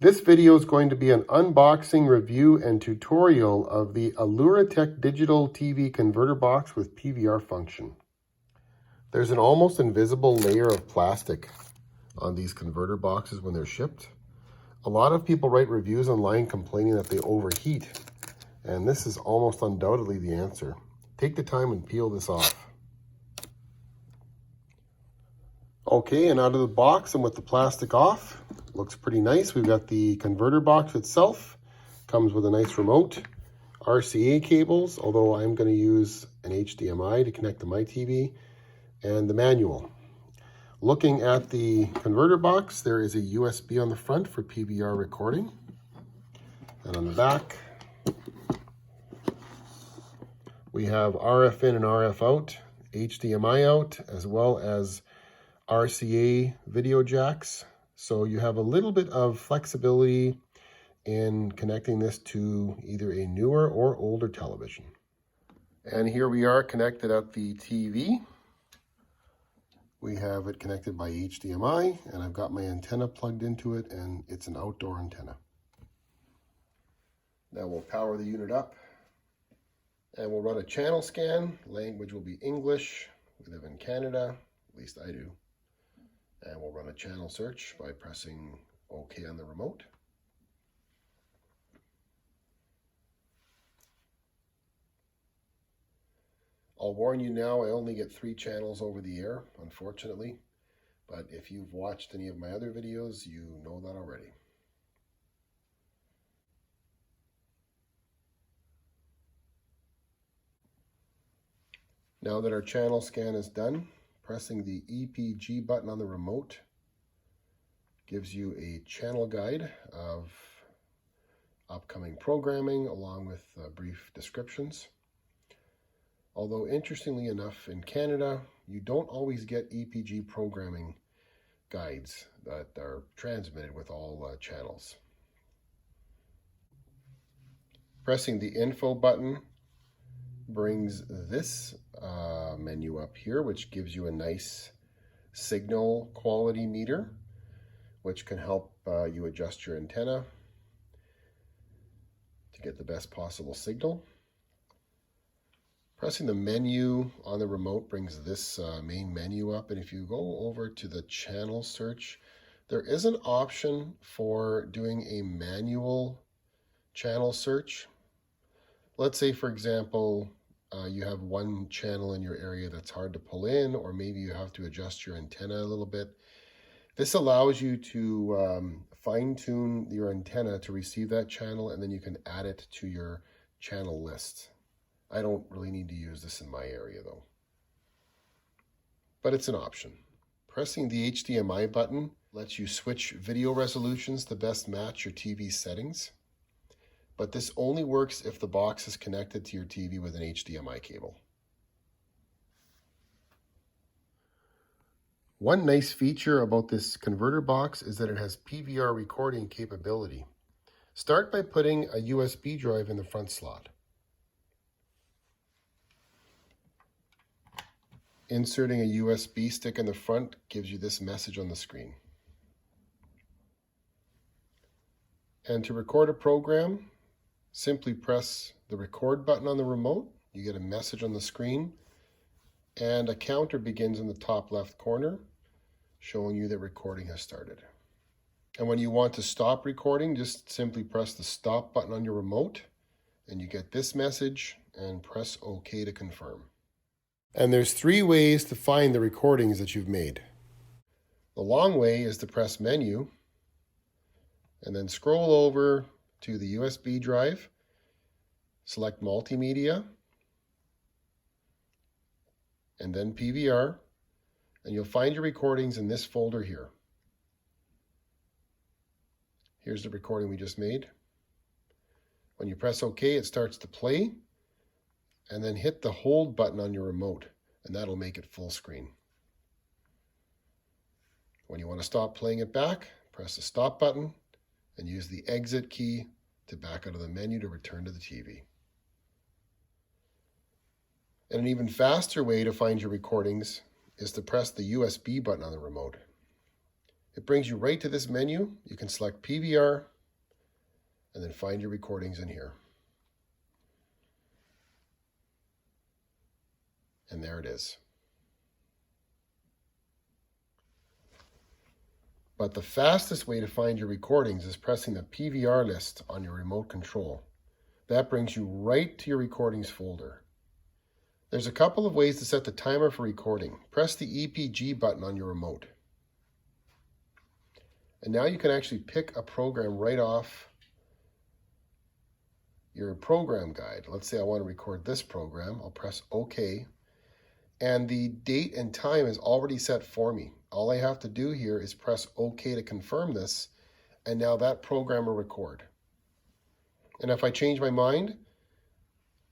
This video is going to be an unboxing, review, and tutorial of the Aluratek digital TV converter box with PVR function. There's an almost invisible layer of plastic on these converter boxes when they're shipped. A lot of people write reviews online complaining that they overheat, and this is almost undoubtedly the answer. Take the time and peel this off. Okay, and out of the box and with the plastic off, looks pretty nice. We've got the converter box itself, comes with a nice remote, RCA cables, although I'm going to use an HDMI to connect to my TV, and the manual. Looking at the converter box, there is a USB on the front for PVR recording, and on the back we have RF in and RF out, HDMI out, as well as RCA video jacks. So you have a little bit of flexibility in connecting this to either a newer or older television. And here we are connected at the TV. We have it connected by HDMI, and I've got my antenna plugged into it, and it's an outdoor antenna. Now we'll power the unit up, and we'll run a channel scan. Language will be English. We live in Canada, at least I do. And we'll run a channel search by pressing OK on the remote. I'll warn you now, I only get 3 channels over the air, unfortunately. But if you've watched any of my other videos, you know that already. Now that our channel scan is done, pressing the EPG button on the remote gives you a channel guide of upcoming programming along with brief descriptions. Although interestingly enough, in Canada, you don't always get EPG programming guides that are transmitted with all channels. Pressing the info button brings this menu up here, which gives you a nice signal quality meter, which can help you adjust your antenna to get the best possible signal. Pressing the menu on the remote brings this main menu up, and if you go over to the channel search, there is an option for doing a manual channel search. Let's say, for example, you have one channel in your area that's hard to pull in, or maybe you have to adjust your antenna a little bit. This allows you to fine-tune your antenna to receive that channel, and then you can add it to your channel list. I don't really need to use this in my area though, but it's an option. Pressing the HDMI button lets you switch video resolutions to best match your TV settings. But this only works if the box is connected to your TV with an HDMI cable. One nice feature about this converter box is that it has PVR recording capability. Start by putting a USB drive in the front slot. Inserting a USB stick in the front gives you this message on the screen. And to record a program, simply press the record button on the remote. You get a message on the screen, and a counter begins in the top left corner, showing you that recording has started. And when you want to stop recording, just simply press the stop button on your remote, and you get this message, and press OK to confirm. And there's 3 ways to find the recordings that you've made. The long way is to press menu, and then scroll over to the USB drive, select multimedia, and then PVR, and you'll find your recordings in this folder here. Here's the recording we just made. When you press OK, it starts to play, and then hit the hold button on your remote, and that'll make it full screen. When you want to stop playing it back, press the stop button and use the exit key to back out of the menu to return to the TV. And an even faster way to find your recordings is to press the USB button on the remote. It brings you right to this menu. You can select PVR, and then find your recordings in here. And there it is. But the fastest way to find your recordings is pressing the PVR list on your remote control. That brings you right to your recordings folder. There's a couple of ways to set the timer for recording. Press the EPG button on your remote. And now you can actually pick a program right off your program guide. Let's say I want to record this program. I'll press OK. And the date and time is already set for me. All I have to do here is press OK to confirm this, and now that program will record. And if I change my mind,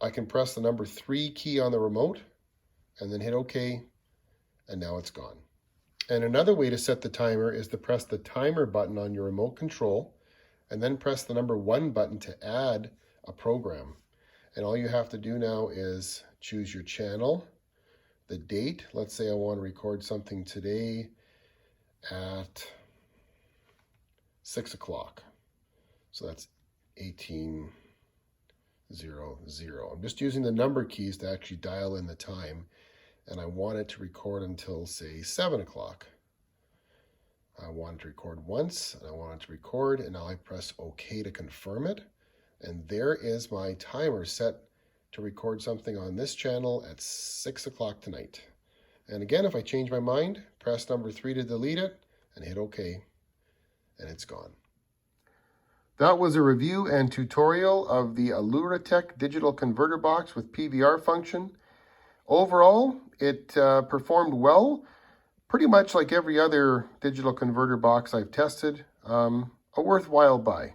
I can press the number 3 key on the remote and then hit OK, and now it's gone. And another way to set the timer is to press the timer button on your remote control and then press the number 1 button to add a program. And all you have to do now is choose your channel, the date. Let's say I want to record something today at 6 o'clock. So that's 18:00. I'm just using the number keys to actually dial in the time, and I want it to record until, say, 7 o'clock. I want it to record once, and I want it to record, and now I press OK to confirm it. And there is my timer set to record something on this channel at 6 o'clock tonight. And again, if I change my mind, press number 3 to delete it and hit OK, and it's gone. That was a review and tutorial of the Aluratek digital converter box with PVR function. Overall, it performed well, pretty much like every other digital converter box I've tested. A worthwhile buy.